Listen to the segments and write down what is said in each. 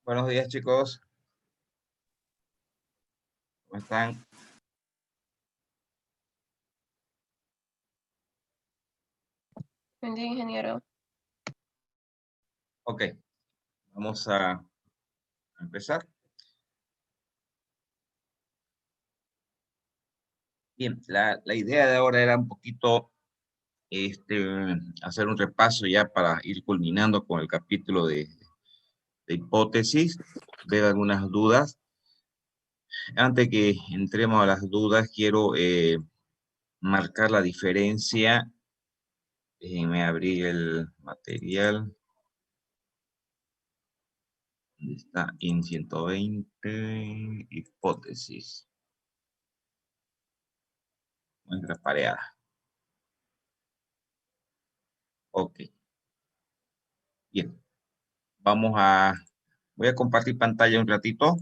Buenos días, chicos. ¿Cómo están? Buen día, ingeniero. Ok, vamos a empezar. Bien, la idea de ahora era un poquito hacer un repaso ya para ir culminando con el capítulo de hipótesis, ver algunas dudas. Antes que entremos a las dudas, quiero marcar la diferencia. Déjenme abrir el material. ¿Dónde está? En 120, hipótesis. Muestra pareada. Ok. Bien. Voy a compartir pantalla un ratito.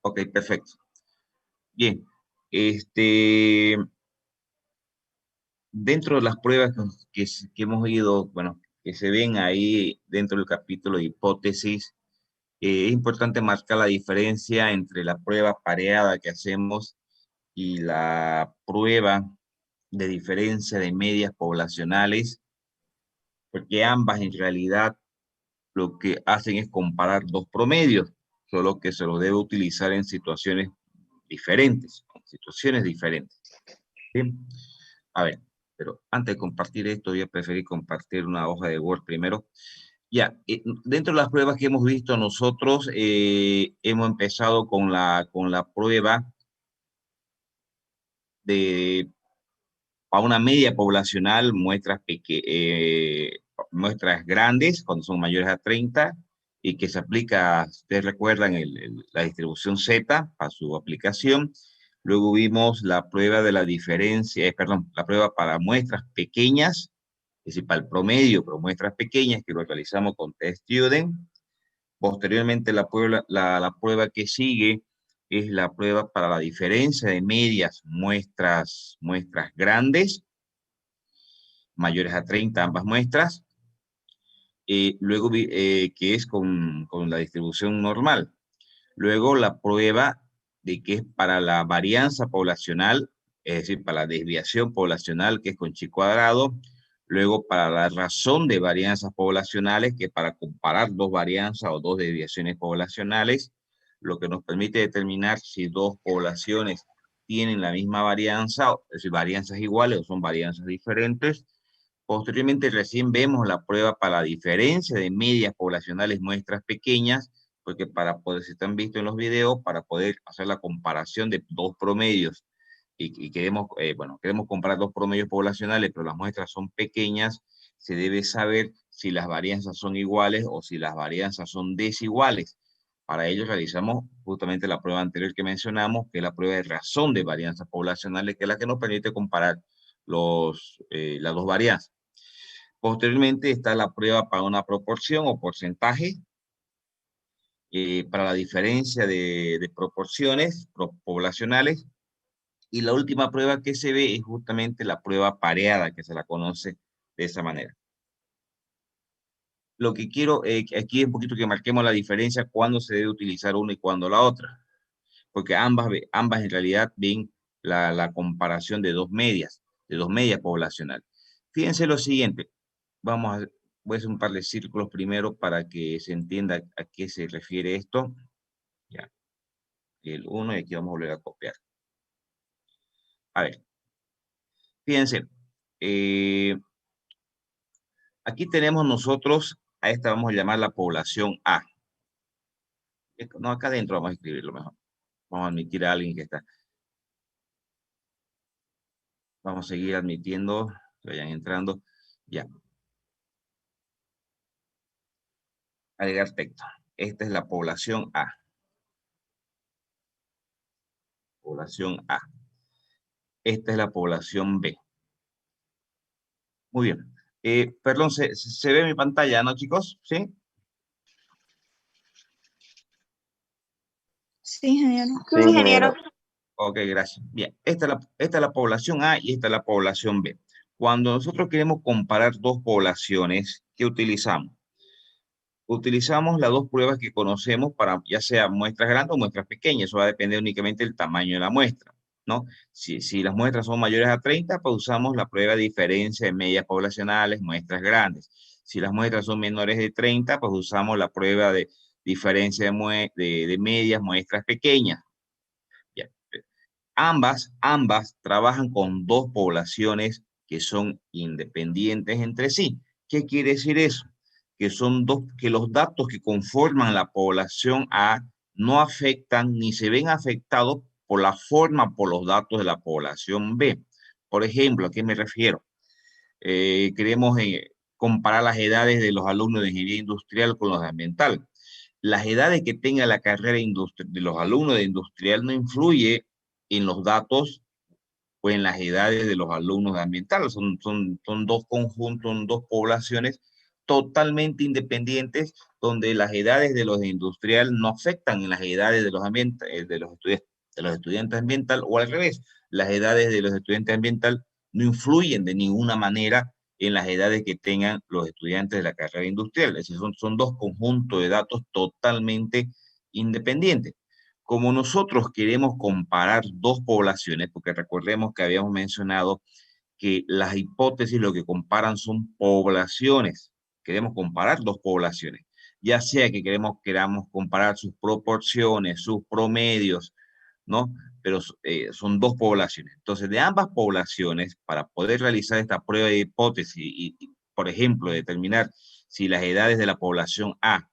Ok, perfecto. Bien. Dentro de las pruebas que hemos ido, bueno, que se ven ahí dentro del capítulo de hipótesis, es importante marcar la diferencia entre la prueba pareada que hacemos y la prueba de diferencia de medias poblacionales, porque ambas en realidad lo que hacen es comparar dos promedios, solo que se lo debe utilizar en situaciones diferentes, Bien, a ver, pero antes de compartir esto, voy a preferir compartir una hoja de Word primero. Ya, dentro de las pruebas que hemos visto nosotros, hemos empezado con la prueba para una media poblacional, muestras grandes, cuando son mayores a 30, y que se aplica, ustedes recuerdan, la distribución Z para su aplicación. Luego vimos la prueba de la diferencia, perdón, la prueba para muestras pequeñas, es decir, para el promedio, pero muestras pequeñas, que lo realizamos con Test Student. Posteriormente, la prueba que sigue es la prueba para la diferencia de medias muestras grandes, mayores a 30 ambas muestras. Luego, que es con la distribución normal. Luego, la prueba de que es para la varianza poblacional, es decir, para la desviación poblacional, que es con chi cuadrado. Luego, para la razón de varianzas poblacionales, que es para comparar dos varianzas o dos desviaciones poblacionales, lo que nos permite determinar si dos poblaciones tienen la misma varianza, es decir, varianzas iguales o son varianzas diferentes. Posteriormente, recién vemos la prueba para la diferencia de medias poblacionales muestras pequeñas, porque para poder, si están visto en los videos, para poder hacer la comparación de dos promedios y queremos, queremos comparar dos promedios poblacionales, pero las muestras son pequeñas, se debe saber si las varianzas son iguales o si las varianzas son desiguales. Para ello realizamos justamente la prueba anterior que mencionamos, que es la prueba de razón de varianzas poblacionales, que es la que nos permite comparar las dos varianzas. Posteriormente está la prueba para una proporción o porcentaje, para la diferencia de proporciones poblacionales. Y la última prueba que se ve es justamente la prueba pareada, que se la conoce de esa manera. Lo que quiero aquí es un poquito que marquemos la diferencia cuándo se debe utilizar una y cuándo la otra, porque ambas en realidad ven la comparación de dos medias poblacionales. Fíjense lo siguiente, voy a hacer un par de círculos primero para que se entienda a qué se refiere esto. Ya, el 1 y aquí vamos a volver a copiar. A ver, fíjense, aquí tenemos nosotros, a esta vamos a llamar la población A. No, acá adentro vamos a escribirlo mejor. Vamos a admitir a alguien que está. Vamos a seguir admitiendo, que vayan entrando. Ya. Agregar texto. Esta es la población A. Población A. Esta es la población B. Muy bien. Perdón, ¿se ve mi pantalla, no, chicos? ¿Sí? Sí, ingeniero. Sí, ingeniero. Ok, gracias. Bien, esta es la población A y esta es la población B. Cuando nosotros queremos comparar dos poblaciones, ¿qué utilizamos? Utilizamos las dos pruebas que conocemos para ya sea muestras grandes o muestras pequeñas. Eso va a depender únicamente del tamaño de la muestra, ¿no? Si las muestras son mayores a 30, pues usamos la prueba de diferencia de medias poblacionales, muestras grandes. Si las muestras son menores de 30, pues usamos la prueba de diferencia de medias, muestras pequeñas. Ya. Ambas trabajan con dos poblaciones que son independientes entre sí. ¿Qué quiere decir eso? Que son dos, que los datos que conforman la población A no afectan ni se ven afectados por la forma, por los datos de la población B. Por ejemplo, ¿a qué me refiero? Queremos comparar las edades de los alumnos de ingeniería industrial con los de ambiental. Las edades que tenga la carrera de los alumnos de industrial no influye en los datos o en las edades de los alumnos de ambiental. Son dos conjuntos, son dos poblaciones totalmente independientes, donde las edades de los de industrial no afectan en las edades de de los estudiantes ambiental, o al revés, las edades de los estudiantes ambiental no influyen de ninguna manera en las edades que tengan los estudiantes de la carrera industrial. Es decir, son dos conjuntos de datos totalmente independientes. Como nosotros queremos comparar dos poblaciones, porque recordemos que habíamos mencionado que las hipótesis lo que comparan son poblaciones. Queremos comparar dos poblaciones, ya sea que queramos comparar sus proporciones, sus promedios, ¿no? Pero son dos poblaciones. Entonces, de ambas poblaciones, para poder realizar esta prueba de hipótesis por ejemplo, determinar si las edades de la población A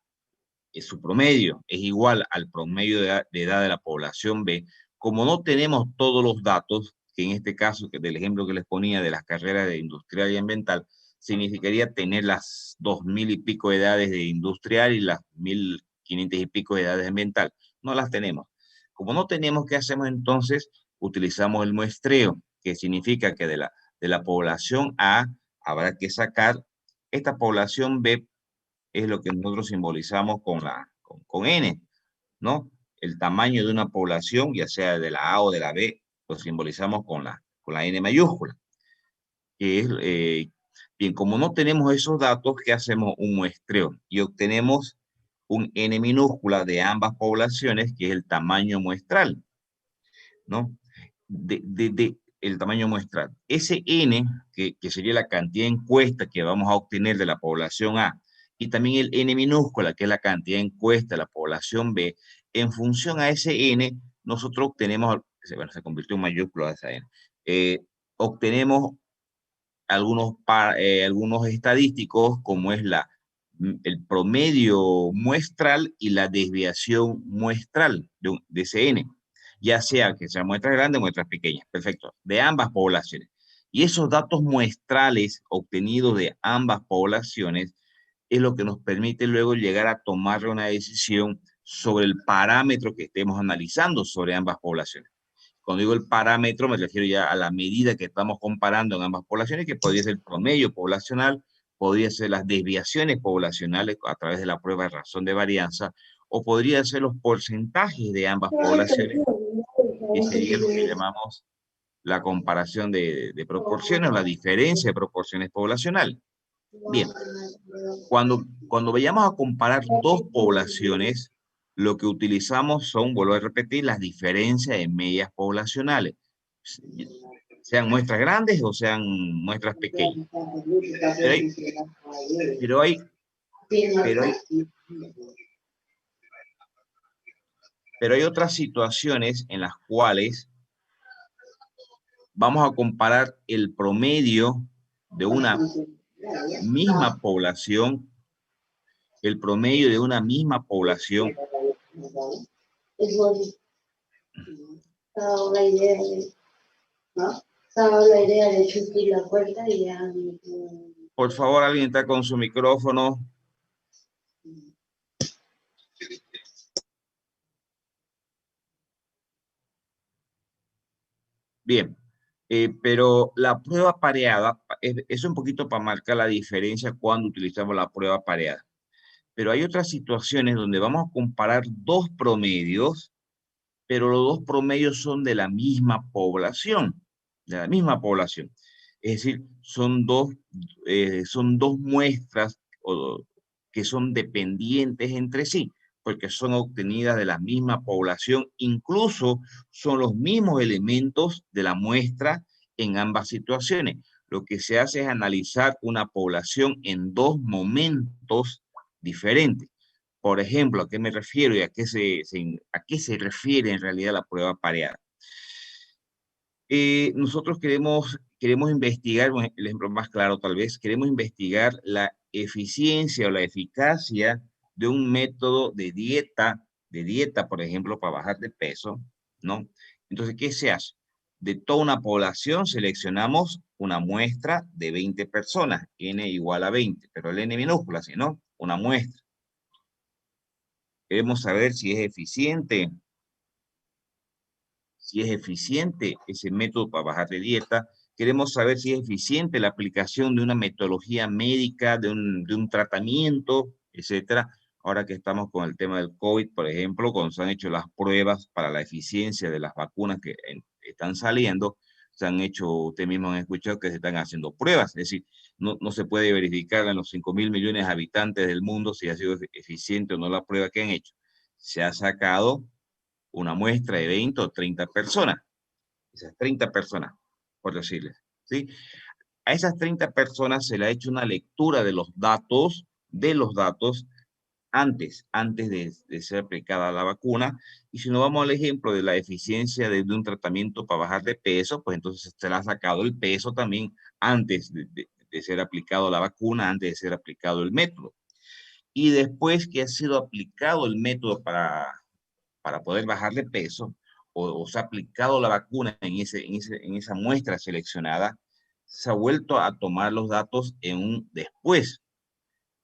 su promedio es igual al promedio de edad de la población B, como no tenemos todos los datos, que en este caso, que del ejemplo que les ponía de las carreras de industrial y ambiental, significaría tener las 2000 y pico edades de industrial y las 1500 y pico edades de ambiental. No las tenemos. Como no tenemos, ¿qué hacemos entonces? Utilizamos el muestreo, que significa que de la población A habrá que sacar esta población B, es lo que nosotros simbolizamos con N, ¿no? El tamaño de una población, ya sea de la A o de la B, lo simbolizamos con la N mayúscula. Que es, bien, como no tenemos esos datos, ¿qué hacemos? Un muestreo y obtenemos un N minúscula de ambas poblaciones, que es el tamaño muestral, ¿no? El tamaño muestral. Ese N, que sería la cantidad de encuesta que vamos a obtener de la población A, y también el N minúscula, que es la cantidad de encuesta de la población B, en función a ese N, nosotros obtenemos, bueno, se convirtió en mayúscula esa N, obtenemos algunos estadísticos, como es el promedio muestral y la desviación muestral de ese N, ya sea que sean muestras grandes o muestras pequeñas, perfecto, de ambas poblaciones. Y esos datos muestrales obtenidos de ambas poblaciones es lo que nos permite luego llegar a tomar una decisión sobre el parámetro que estemos analizando sobre ambas poblaciones. Cuando digo el parámetro, me refiero ya a la medida que estamos comparando en ambas poblaciones, que podría ser el promedio poblacional, podría ser las desviaciones poblacionales a través de la prueba de razón de varianza, o podría ser los porcentajes de ambas poblaciones, que sería lo que llamamos la comparación de proporciones o la diferencia de proporciones poblacionales. Bien, cuando vayamos a comparar dos poblaciones, lo que utilizamos son, vuelvo a repetir, las diferencias de medias poblacionales, sean muestras grandes o sean muestras pequeñas. Pero hay, pero hay, pero hay, pero hay otras situaciones en las cuales vamos a comparar el promedio de una misma población, el promedio de una misma población. Por favor, alguien está con su micrófono. Bien, pero la prueba pareada es un poquito para marcar la diferencia cuando utilizamos la prueba pareada. Pero hay otras situaciones donde vamos a comparar dos promedios, pero los dos promedios son de la misma población, de la misma población. Es decir, son dos muestras que son dependientes entre sí, porque son obtenidas de la misma población, incluso son los mismos elementos de la muestra en ambas situaciones. Lo que se hace es analizar una población en dos momentos diferentes. Por ejemplo, ¿a qué me refiero y a qué se refiere en realidad la prueba pareada? Nosotros queremos investigar, el ejemplo más claro tal vez, queremos investigar la eficiencia o la eficacia de un método de dieta, por ejemplo, para bajar de peso, ¿no? Entonces, ¿qué se hace? De toda una población seleccionamos una muestra de 20 personas, n igual a 20, pero el n minúscula, ¿sí, no? Una muestra. Queremos saber si es eficiente ese método para bajar de dieta. Queremos saber si es eficiente la aplicación de una metodología médica, de un tratamiento, etcétera. Ahora que estamos con el tema del COVID, por ejemplo, cuando se han hecho las pruebas para la eficiencia de las vacunas que están saliendo, se han hecho, ustedes mismos han escuchado que se están haciendo pruebas. Es decir, no se puede verificar en los 5.000 millones de habitantes del mundo si ha sido eficiente o no la prueba que han hecho. Se ha sacado una muestra de 20 o 30 personas, esas 30 personas, por decirles, ¿sí? A esas 30 personas se le ha hecho una lectura de los datos, antes de ser aplicada la vacuna, y si nos vamos al ejemplo de la eficiencia de un tratamiento para bajar de peso, pues entonces se le ha sacado el peso también antes de ser aplicado la vacuna, antes de ser aplicado el método. Y después que ha sido aplicado el método para poder bajar de peso, o se ha aplicado la vacuna en esa muestra seleccionada, se ha vuelto a tomar los datos en un después.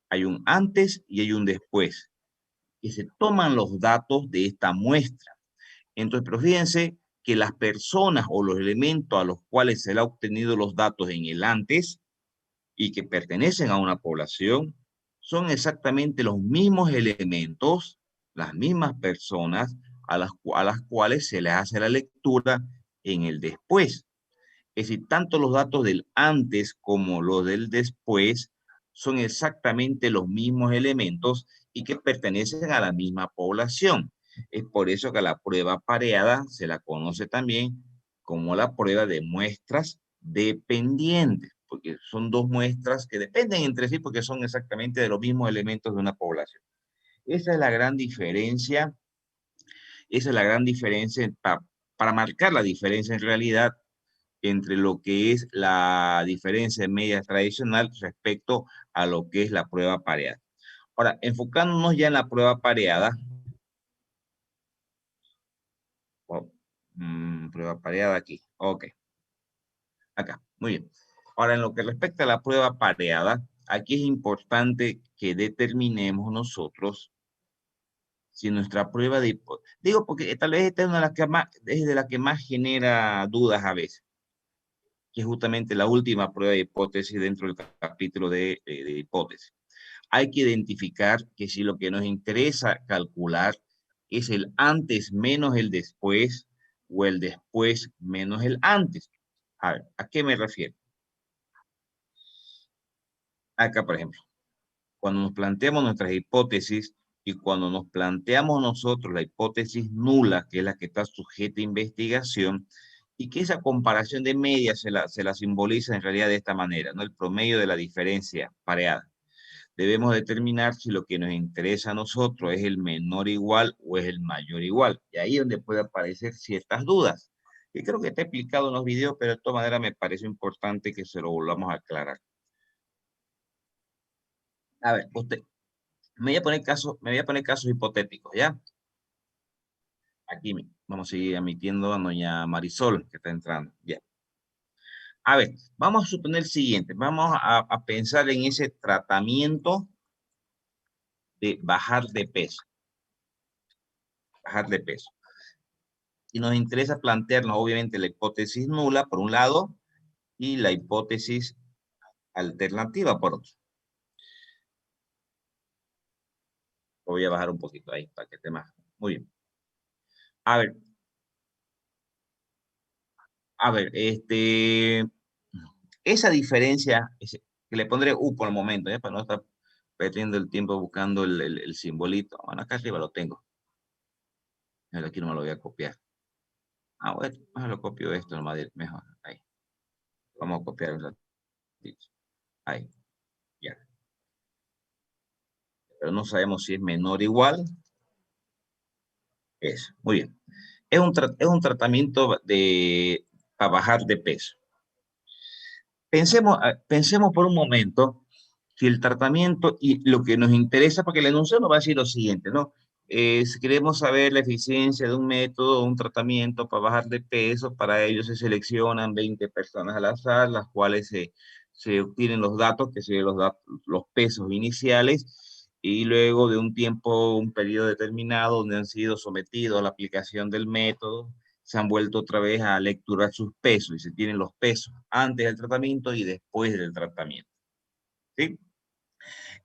Hay un antes y hay un después. Y se toman los datos de esta muestra. Entonces, pero fíjense que las personas o los elementos a los cuales se le ha obtenido los datos en el antes y que pertenecen a una población son exactamente los mismos elementos, las mismas personas a las cuales se les hace la lectura en el después. Es decir, tanto los datos del antes como los del después son exactamente los mismos elementos y que pertenecen a la misma población. Es por eso que a la prueba pareada se la conoce también como la prueba de muestras dependientes, porque son dos muestras que dependen entre sí porque son exactamente de los mismos elementos de una población. Esa es la gran diferencia, para marcar la diferencia en realidad entre lo que es la diferencia de media tradicional respecto a lo que es la prueba pareada. Ahora, enfocándonos ya en la prueba pareada. Prueba pareada aquí. Ok. Acá. Muy bien. Ahora, en lo que respecta a la prueba pareada, aquí es importante que determinemos nosotros si nuestra prueba de hipótesis. Digo, porque tal vez esta es una de las que más, es de la que más genera dudas a veces, que es justamente la última prueba de hipótesis dentro del capítulo de hipótesis. Hay que identificar que si lo que nos interesa calcular es el antes menos el después o el después menos el antes. A ver, ¿a qué me refiero? Acá, por ejemplo, cuando nos planteamos nuestras hipótesis y cuando nos planteamos nosotros la hipótesis nula, que es la que está sujeta a investigación, y que esa comparación de medias se la simboliza en realidad de esta manera, ¿no? El promedio de la diferencia pareada. Debemos determinar si lo que nos interesa a nosotros es el menor igual o es el mayor igual. Y ahí es donde puede aparecer ciertas dudas. Y creo que está explicado en los videos, pero de todas maneras me parece importante que se lo volvamos a aclarar. A ver, me voy a poner casos hipotéticos, ¿ya? Aquí vamos a seguir admitiendo a doña Marisol, que está entrando. Ya. A ver, vamos a suponer el siguiente. Vamos a pensar en ese tratamiento de bajar de peso. Bajar de peso. Y nos interesa plantearnos, obviamente, la hipótesis nula, por un lado, y la hipótesis alternativa, por otro. Voy a bajar un poquito ahí, para que esté más. Muy bien. A ver, A ver, esa diferencia, que le pondré U por el momento, para no estar perdiendo el tiempo buscando el simbolito. Bueno, acá arriba lo tengo. Aquí no me lo voy a copiar. Ah, bueno, lo copio esto nomás, mejor. Ahí. Vamos a copiar un ratito. Ahí, ya. Pero no sabemos si es menor o igual. Eso, muy bien. Es un tratamiento para bajar de peso. Pensemos por un momento si el tratamiento y lo que nos interesa, porque el enunciado nos va a decir lo siguiente, ¿no? Si queremos saber la eficiencia de un método o un tratamiento para bajar de peso, para ello se seleccionan 20 personas al azar, las cuales se obtienen los datos, que son los pesos iniciales, y luego de un tiempo, un periodo determinado, donde han sido sometidos a la aplicación del método, se han vuelto otra vez a lecturar sus pesos y se tienen los pesos antes del tratamiento y después del tratamiento. ¿Sí?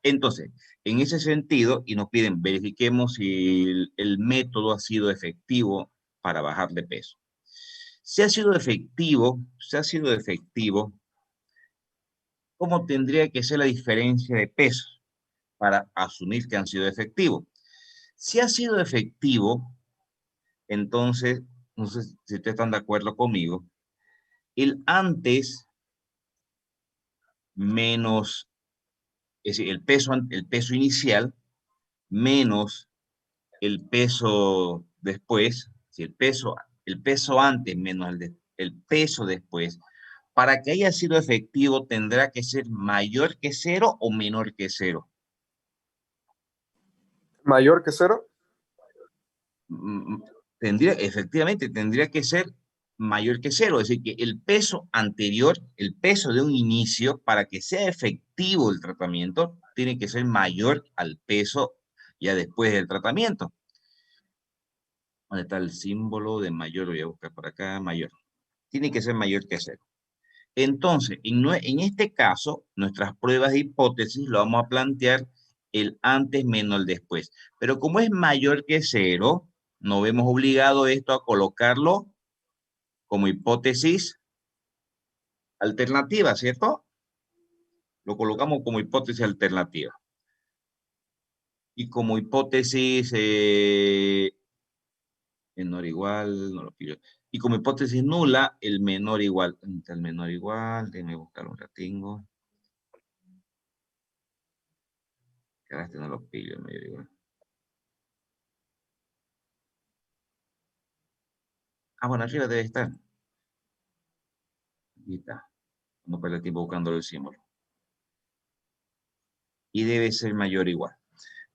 Entonces, en ese sentido, y nos piden, verifiquemos si el método ha sido efectivo para bajar de peso. Si ha sido efectivo, ¿cómo tendría que ser la diferencia de peso para asumir que han sido efectivos? Si ha sido efectivo, entonces, no sé si ustedes están de acuerdo conmigo, el antes menos, es decir, el peso inicial menos el peso después, si el peso antes menos el peso después, para que haya sido efectivo tendrá que ser mayor que 0 o menor que 0. ¿Mayor que 0? Efectivamente, tendría que ser mayor que 0, es decir, que el peso anterior, el peso de un inicio, para que sea efectivo el tratamiento, tiene que ser mayor al peso ya después del tratamiento. ¿Dónde está el símbolo de mayor? Lo voy a buscar por acá, mayor. Tiene que ser mayor que 0. Entonces, en este caso, nuestras pruebas de hipótesis lo vamos a plantear el antes menos el después. Pero como es mayor que 0, nos vemos obligados esto a colocarlo como hipótesis alternativa, ¿cierto? Lo colocamos como hipótesis alternativa. Y como hipótesis menor igual, no lo pido. Y como hipótesis nula, el menor igual. El menor igual, déjenme buscar un ratingo. Que ahora este no lo pillo, el menor igual. Ah, bueno, arriba debe estar. Aquí está. No pierda tiempo buscando el símbolo. Y debe ser mayor o igual.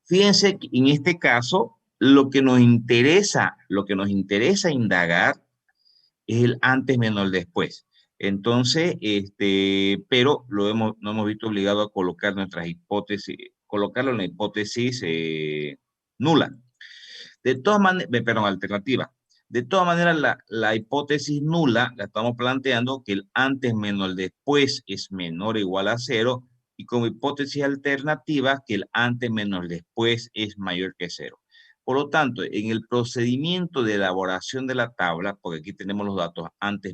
Fíjense que en este caso, lo que nos interesa indagar es el antes menos el después. Entonces, pero no hemos visto obligado a colocar nuestras hipótesis, colocarlo en la hipótesis nula. De todas maneras, perdón, alternativa. De todas maneras, la hipótesis nula la estamos planteando que el antes menos el después es menor o igual a 0, y como hipótesis alternativa que el antes menos el después es mayor que 0. Por lo tanto, en el procedimiento de elaboración de la tabla, porque aquí tenemos los datos antes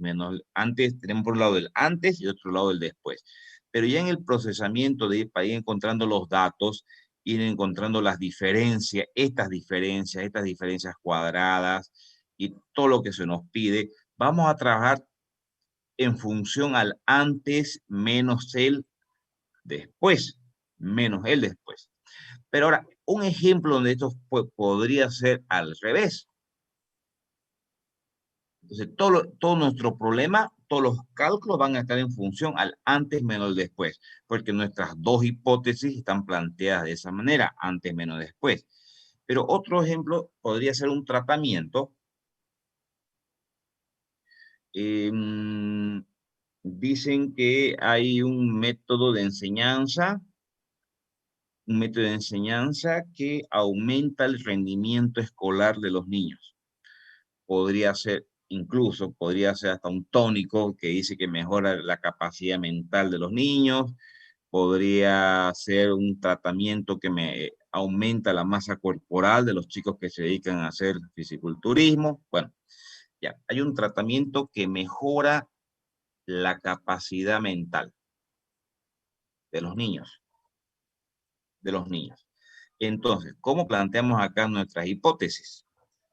tenemos por un lado el antes y otro lado el después. Pero ya en el procesamiento para ir encontrando los datos, ir encontrando las diferencias, estas diferencias cuadradas y todo lo que se nos pide, vamos a trabajar en función al antes menos el después, menos el después. Pero ahora, un ejemplo donde esto podría ser al revés. Entonces, todo nuestro problema, todos los cálculos van a estar en función al antes menos el después, porque nuestras dos hipótesis están planteadas de esa manera, antes menos después. Pero otro ejemplo podría ser un tratamiento. Dicen que hay un método de enseñanza que aumenta el rendimiento escolar de los niños. Podría ser hasta un tónico que dice que mejora la capacidad mental de los niños, podría ser un tratamiento que me aumenta la masa corporal de los chicos que se dedican a hacer fisiculturismo. Bueno, Ya, hay un tratamiento que mejora la capacidad mental de los niños, Entonces, ¿cómo planteamos acá nuestras hipótesis?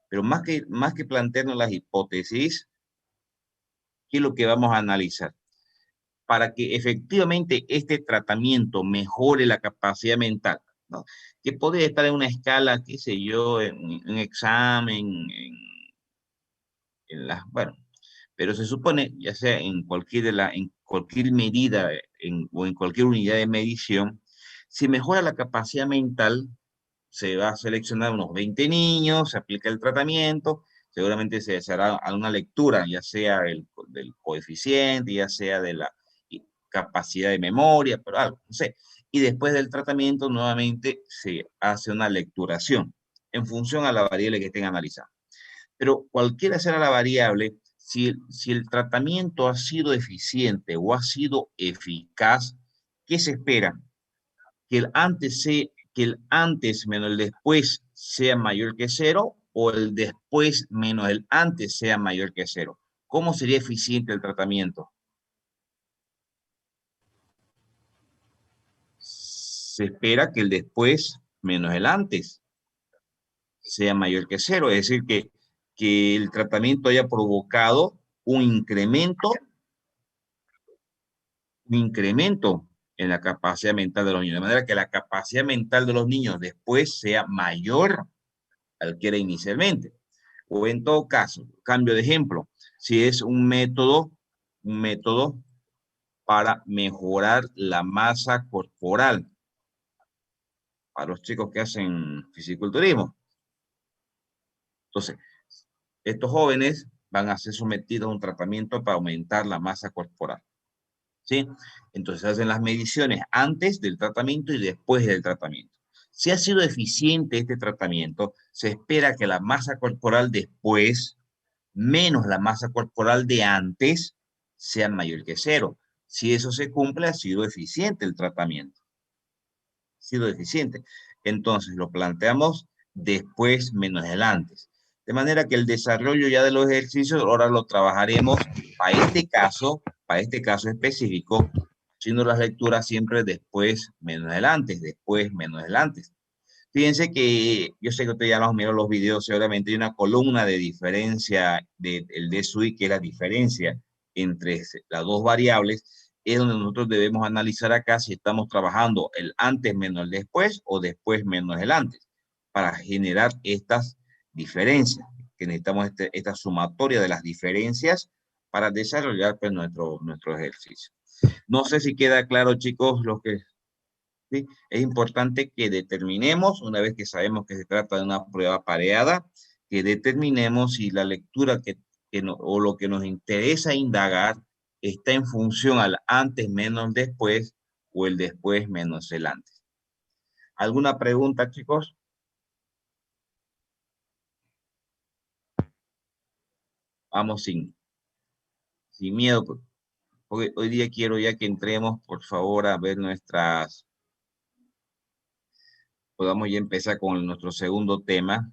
Pero más que plantearnos las hipótesis, ¿qué es lo que vamos a analizar? Para que efectivamente este tratamiento mejore la capacidad mental, ¿no? Que puede estar en una escala, qué sé yo, en un examen, bueno, pero se supone, ya sea en en cualquier medida o en cualquier unidad de medición, si mejora la capacidad mental, se va a seleccionar unos 20 niños, se aplica el tratamiento, seguramente se hará alguna lectura, ya sea del coeficiente, ya sea de la capacidad de memoria, pero algo, no sé. Y después del tratamiento, nuevamente se hace una lecturación en función a la variable que estén analizando. Pero cualquiera será la variable, si el tratamiento ha sido eficiente o ha sido eficaz, ¿qué se espera? Que que el antes menos el después sea mayor que cero o el después menos el antes sea mayor que cero. ¿Cómo sería eficiente el tratamiento? Se espera que el después menos el antes sea mayor que cero, es decir, que el tratamiento haya provocado un incremento en la capacidad mental de los niños, de manera que la capacidad mental de los niños después sea mayor al que era inicialmente. O en todo caso, cambio de ejemplo, si es un método para mejorar la masa corporal para los chicos que hacen fisiculturismo. Entonces, estos jóvenes van a ser sometidos a un tratamiento para aumentar la masa corporal. ¿Sí? Entonces hacen las mediciones antes del tratamiento y después del tratamiento. Si ha sido eficiente este tratamiento, se espera que la masa corporal después, menos la masa corporal de antes, sea mayor que cero. Si eso se cumple, ha sido eficiente el tratamiento. Ha sido eficiente. Entonces lo planteamos después menos el antes. De manera que el desarrollo ya de los ejercicios ahora lo trabajaremos para este caso específico, haciendo las lecturas siempre después menos el antes, después menos el antes. Fíjense que yo sé que ustedes ya los miró los videos, seguramente hay una columna de diferencia del DSUI, que es la diferencia entre las dos variables, es donde nosotros debemos analizar acá si estamos trabajando el antes menos el después o después menos el antes, para generar estas diferencias, que necesitamos esta sumatoria de las diferencias para desarrollar pues, nuestro ejercicio. No sé si queda claro, chicos, lo que ¿sí? Es importante que determinemos, una vez que sabemos que se trata de una prueba pareada, que determinemos si la lectura o lo que nos interesa indagar está en función al antes menos después o el después menos el antes. ¿Alguna pregunta, chicos? Vamos sin miedo, porque hoy día quiero ya que entremos, por favor, a ver podamos ya empezar con nuestro segundo tema.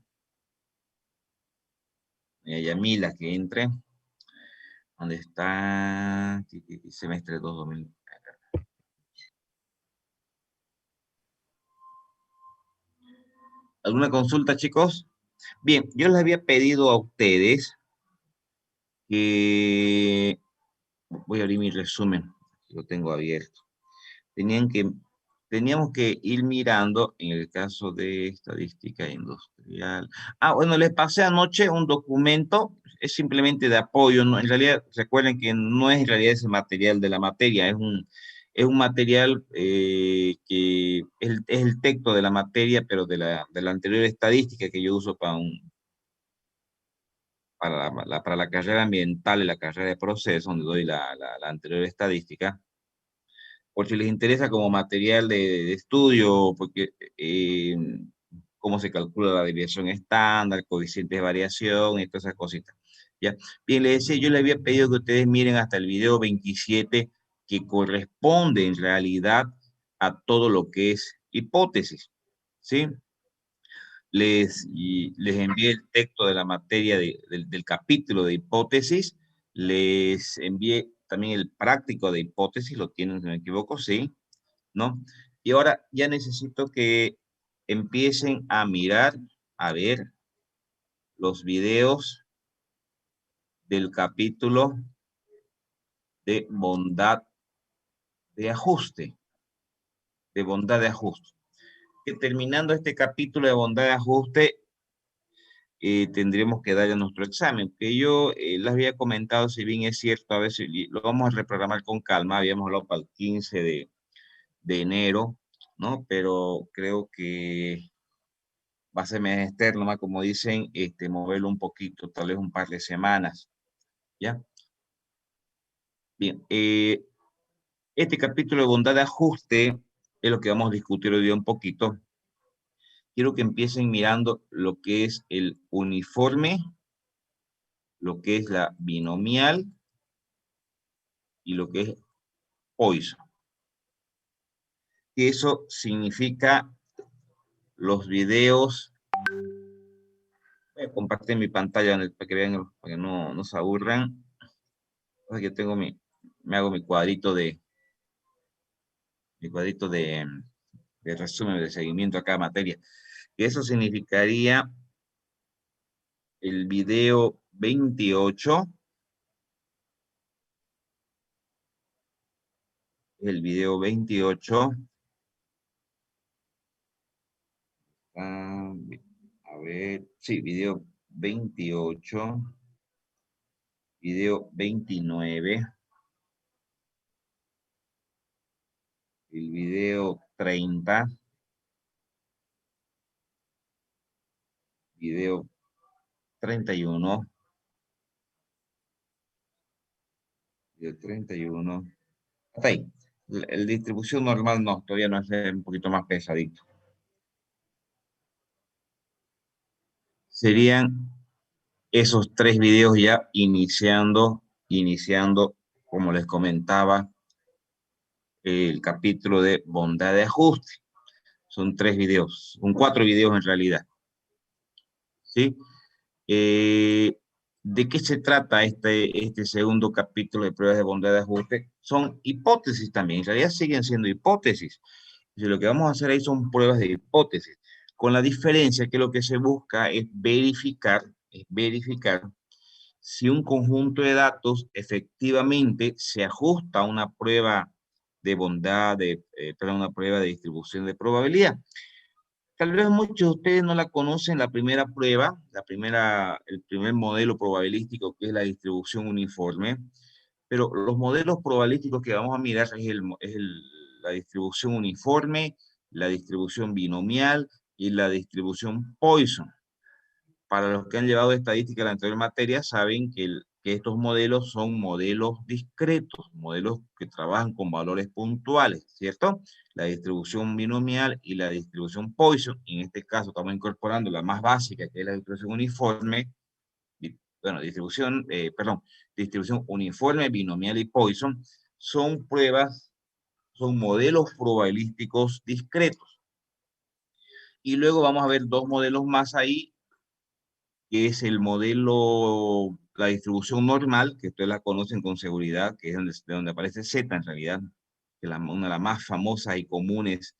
Yamila, que entre. ¿Dónde está? Semestre 2, 2000. ¿Alguna consulta, chicos? Bien, yo les había pedido a ustedes que... Voy a abrir mi resumen, lo tengo abierto. Tenían que, Teníamos que ir mirando en el caso de estadística industrial. Ah, bueno, les pasé anoche un documento, es simplemente de apoyo, ¿no? En realidad, recuerden que no es en realidad ese material de la materia, es un material que es el texto de la materia, pero de la anterior estadística que yo uso para la carrera ambiental y la carrera de proceso, donde doy la anterior estadística, por si les interesa como material de estudio, porque cómo se calcula la desviación estándar, coeficientes de variación y todas esas cositas. ¿Ya? Bien, les decía, yo les había pedido que ustedes miren hasta el video 27, que corresponde en realidad a todo lo que es hipótesis, ¿sí? les envié el texto de la materia del capítulo de hipótesis, les envié también el práctico de hipótesis, lo tienen, si no me equivoco, sí, ¿no? Y ahora ya necesito que empiecen a mirar, a ver los videos del capítulo de bondad de ajuste, de bondad de ajuste. Que terminando este capítulo de bondad de ajuste, tendremos que dar ya nuestro examen, que yo les había comentado, si bien es cierto, a veces lo vamos a reprogramar con calma, habíamos hablado para el 15 de enero, ¿no? Pero creo que va a ser menester, nomás como dicen, moverlo un poquito, tal vez un par de semanas, ¿ya? Bien, este capítulo de bondad de ajuste es lo que vamos a discutir hoy día un poquito. Quiero que empiecen mirando lo que es el uniforme, lo que es la binomial y lo que es Poisson. Y eso significa los videos. Voy a compartir mi pantalla para que vean, para que no se aburran. Yo tengo me hago mi cuadrito de resumen, de seguimiento a cada materia. Y eso significaría el video 28, el video 28, a ver, sí, video 28, video 29, el video 30, video 31, video 31, hasta ahí. La distribución normal no, todavía no es un poquito más pesadito. Serían esos tres videos ya iniciando, como les comentaba, el capítulo de bondad de ajuste. Son 3 videos, son 4 videos en realidad. ¿Sí? ¿De qué se trata este segundo capítulo de pruebas de bondad de ajuste? Son hipótesis también, en realidad siguen siendo hipótesis. Y lo que vamos a hacer ahí son pruebas de hipótesis, con la diferencia que lo que se busca es verificar si un conjunto de datos efectivamente se ajusta a una prueba de bondad, perdón, una prueba de distribución de probabilidad. Tal vez muchos de ustedes no la conocen, la primera prueba, el primer modelo probabilístico, que es la distribución uniforme, pero los modelos probabilísticos que vamos a mirar la distribución uniforme, la distribución binomial y la distribución Poisson. Para los que han llevado estadística en la anterior materia, saben que estos modelos son modelos discretos, modelos que trabajan con valores puntuales, ¿cierto? La distribución binomial y la distribución Poisson, en este caso estamos incorporando la más básica, que es la distribución uniforme, bueno, distribución uniforme, binomial y Poisson, son pruebas, son modelos probabilísticos discretos. Y luego vamos a ver dos modelos más ahí, que es el modelo, la distribución normal, que ustedes la conocen con seguridad, que es de donde aparece Z en realidad, que es una de las más famosas y comunes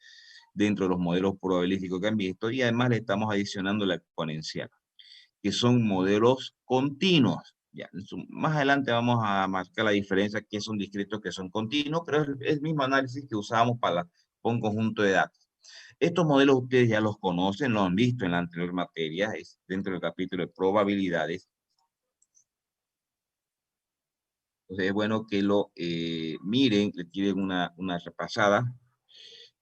dentro de los modelos probabilísticos que han visto, y además le estamos adicionando la exponencial, que son modelos continuos. Ya, más adelante vamos a marcar la diferencia, que son discretos, que son continuos, pero es el mismo análisis que usábamos para un conjunto de datos. Estos modelos ustedes ya los conocen, lo han visto en la anterior materia, es dentro del capítulo de probabilidades. Entonces es bueno que lo miren, le tiren una repasada.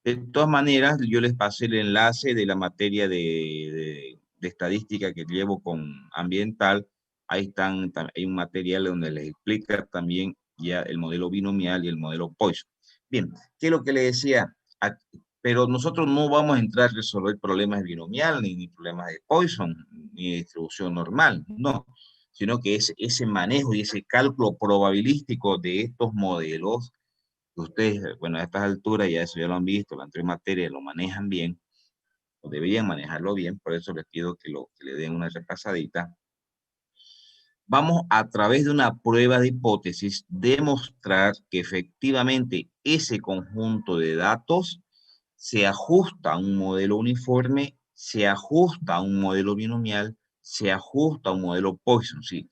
De todas maneras, yo les pasé el enlace de la materia de estadística que llevo con ambiental. Ahí hay un material donde les explica también ya el modelo binomial y el modelo Poisson. Bien, ¿qué es lo que le decía? Pero nosotros no vamos a entrar a resolver problemas de binomial, ni problemas de Poisson, ni de distribución normal, no, sino que es ese manejo y ese cálculo probabilístico de estos modelos, que ustedes, bueno, a estas alturas ya eso ya lo han visto, la anterior materia lo manejan bien, o deberían manejarlo bien, por eso les pido que le den una repasadita. Vamos a través de una prueba de hipótesis demostrar que efectivamente ese conjunto de datos se ajusta a un modelo uniforme, se ajusta a un modelo binomial, se ajusta a un modelo Poisson. Si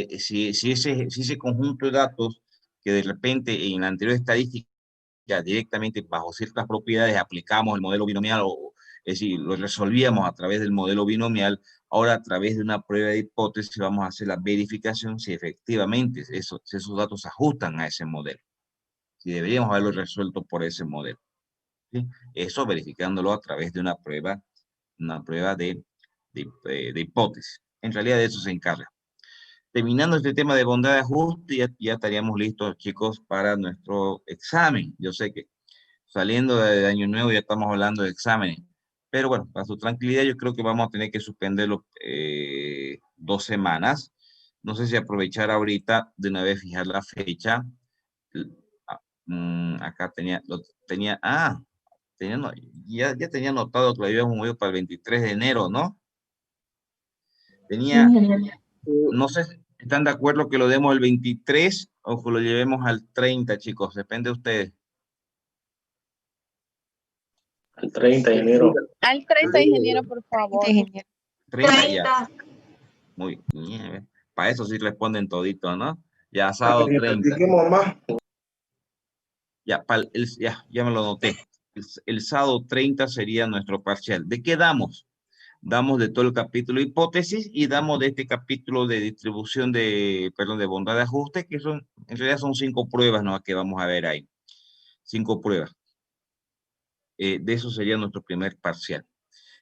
ese conjunto de datos que de repente en la anterior estadística directamente bajo ciertas propiedades aplicamos el modelo binomial, es decir, lo resolvíamos a través del modelo binomial, ahora a través de una prueba de hipótesis vamos a hacer la verificación si efectivamente si esos datos se ajustan a ese modelo, si deberíamos haberlo resuelto por ese modelo. ¿Sí? Eso verificándolo a través de una prueba de hipótesis. En realidad de eso se encarga. Terminando este tema de bondad de ajuste, ya estaríamos listos, chicos, para nuestro examen. Yo sé que saliendo de Año Nuevo ya estamos hablando de exámenes, pero bueno, para su tranquilidad yo creo que vamos a tener que suspenderlo 2 semanas. No sé si aprovechar ahorita de una vez fijar la fecha. Acá ya tenía notado que lo habíamos movido para el 23 de enero, ¿no? Sí, ingeniero. No sé si están de acuerdo que lo demos el 23 o que lo llevemos al 30, chicos, depende de ustedes. Al 30, ingeniero. Al 30, ingeniero, por favor. 30 ya. Muy bien. Para eso sí responden toditos, ¿no? Ya, sábado 30. Ya me lo noté. El sábado 30 sería nuestro parcial. ¿De qué damos? Damos de todo el capítulo de hipótesis y damos de este capítulo de distribución de bondad de ajuste, que en realidad son 5 pruebas, ¿no? Que vamos a ver ahí. 5 pruebas. De eso sería nuestro primer parcial.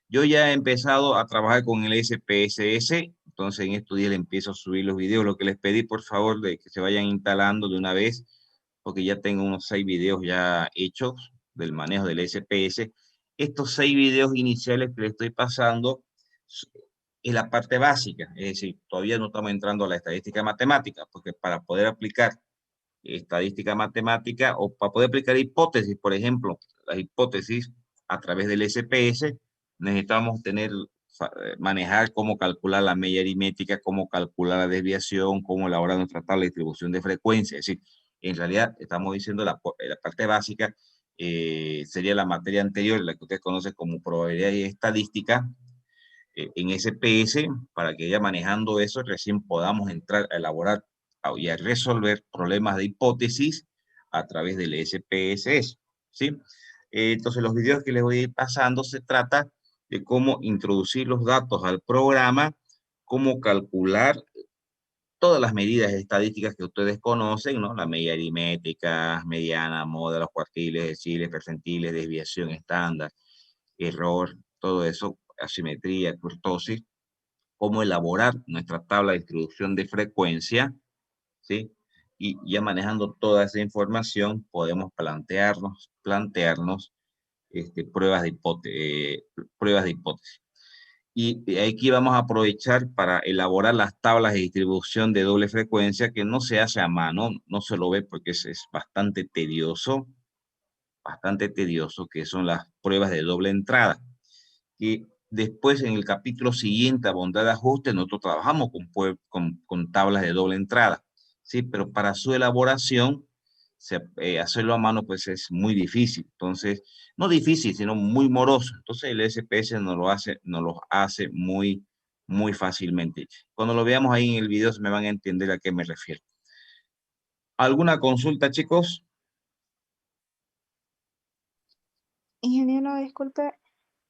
Yo ya he empezado a trabajar con el SPSS, entonces en estos días le empiezo a subir los videos. Lo que les pedí, por favor, de que se vayan instalando de una vez, porque ya tengo unos 6 videos ya hechos del manejo del SPS. Estos 6 videos iniciales que les estoy pasando es la parte básica, es decir, todavía no estamos entrando a la estadística matemática, porque para poder aplicar estadística matemática o para poder aplicar hipótesis, por ejemplo, las hipótesis a través del SPS, necesitamos manejar cómo calcular la media aritmética, cómo calcular la desviación, cómo elaborar nuestra tabla de distribución de frecuencia. Es decir, en realidad estamos diciendo la parte básica sería la materia anterior, la que usted conoce como probabilidad y estadística, en SPS, para que ya manejando eso recién podamos entrar a elaborar y a resolver problemas de hipótesis a través del SPSS, ¿sí? Entonces los videos que les voy a ir pasando se trata de cómo introducir los datos al programa, cómo calcular todas las medidas estadísticas que ustedes conocen, ¿no? La media aritmética, mediana, moda, los cuartiles, deciles, percentiles, desviación estándar, error, todo eso, asimetría, kurtosis, cómo elaborar nuestra tabla de distribución de frecuencia, ¿sí? Y ya manejando toda esa información podemos plantearnos pruebas de hipótesis. Y aquí vamos a aprovechar para elaborar las tablas de distribución de doble frecuencia, que no se hace a mano, no se lo ve porque es bastante tedioso, que son las pruebas de doble entrada. Y después en el capítulo siguiente, a bondad de ajuste, nosotros trabajamos con tablas de doble entrada, ¿sí? Pero para su elaboración, hacerlo a mano pues es muy difícil. Entonces, no difícil, sino muy moroso. Entonces el SPS nos lo hace muy, muy fácilmente. Cuando lo veamos ahí en el video se me van a entender a qué me refiero. ¿Alguna consulta, chicos? Ingeniero, disculpe,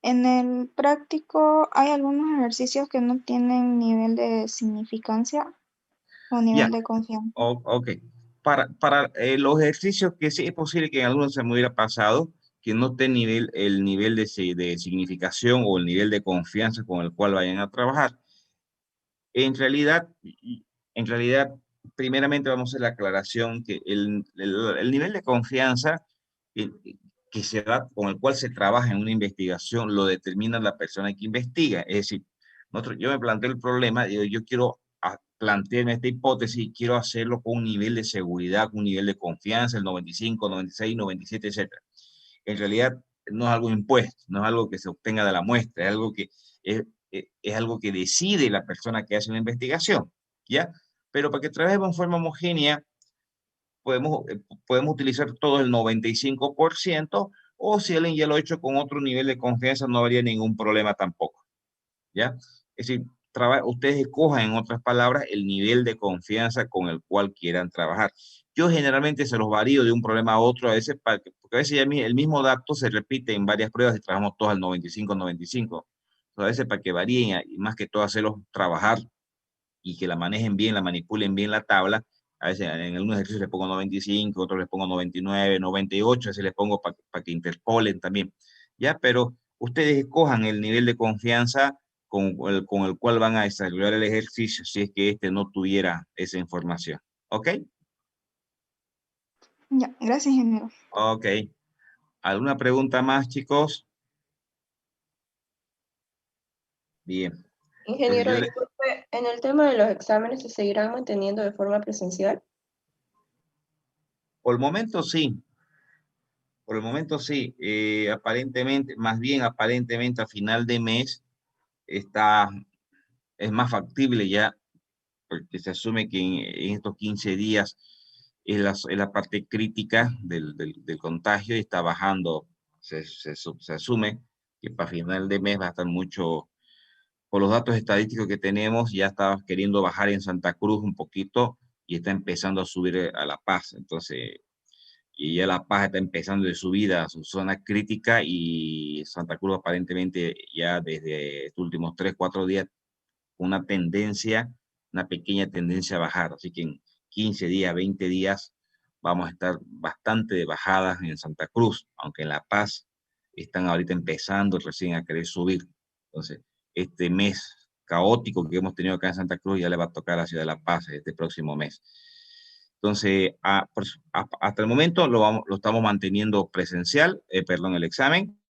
en el práctico hay algunos ejercicios que no tienen nivel de significancia o nivel de confianza. Ok. Para los ejercicios que sí es posible que en algunos se me hubiera pasado, que no esté el nivel de significación o el nivel de confianza con el cual vayan a trabajar. En realidad, primeramente vamos a hacer la aclaración que el nivel de confianza que se da, con el cual se trabaja en una investigación, lo determina la persona que investiga. Es decir, yo me planteo el problema, yo quiero plantearme esta hipótesis y quiero hacerlo con un nivel de seguridad, con un nivel de confianza, el 95, 96, 97, etc. En realidad, no es algo impuesto, no es algo que se obtenga de la muestra, es algo que, es algo que decide la persona que hace una investigación, ¿ya? Pero para que trabajemos en forma homogénea, podemos utilizar todo el 95%, o si alguien ya lo ha hecho con otro nivel de confianza, no habría ningún problema tampoco, ¿ya? Es decir, ustedes escojan, en otras palabras, el nivel de confianza con el cual quieran trabajar. Yo generalmente se los varío de un problema a otro, a veces porque a veces ya el mismo dato se repite en varias pruebas y trabajamos todos al 95-95. A veces para que varíen y más que todo hacerlos trabajar y que la manejen bien, la manipulen bien la tabla. A veces en algunos ejercicios les pongo 95, otros les pongo 99, 98, así les pongo para que interpolen también. ¿Ya? Pero ustedes escojan el nivel de confianza con el cual van a desarrollar el ejercicio si es que este no tuviera esa información. ¿Ok? Ya, gracias, ingeniero. Ok. ¿Alguna pregunta más, chicos? Bien. Ingeniero, Yo le- disculpe, ¿en el tema de los exámenes se seguirán manteniendo de forma presencial? Por el momento sí. Por el momento sí. Aparentemente, más bien aparentemente a final de mes es más factible ya, porque se asume que en estos 15 días es la parte crítica del contagio y está bajando. Se asume que para final de mes va a estar mucho, por los datos estadísticos que tenemos, ya está queriendo bajar en Santa Cruz un poquito y está empezando a subir a La Paz. Entonces, y ya La Paz está empezando de subida a su zona crítica y Santa Cruz aparentemente ya desde estos últimos 3-4 días una tendencia, una pequeña tendencia a bajar. Así que en 15 días, 20 días vamos a estar bastante de bajadas en Santa Cruz, aunque en La Paz están ahorita empezando recién a querer subir. Entonces, este mes caótico que hemos tenido acá en Santa Cruz ya le va a tocar a la ciudad de La Paz este próximo mes. Entonces, hasta el momento lo estamos manteniendo presencial, perdón, el examen,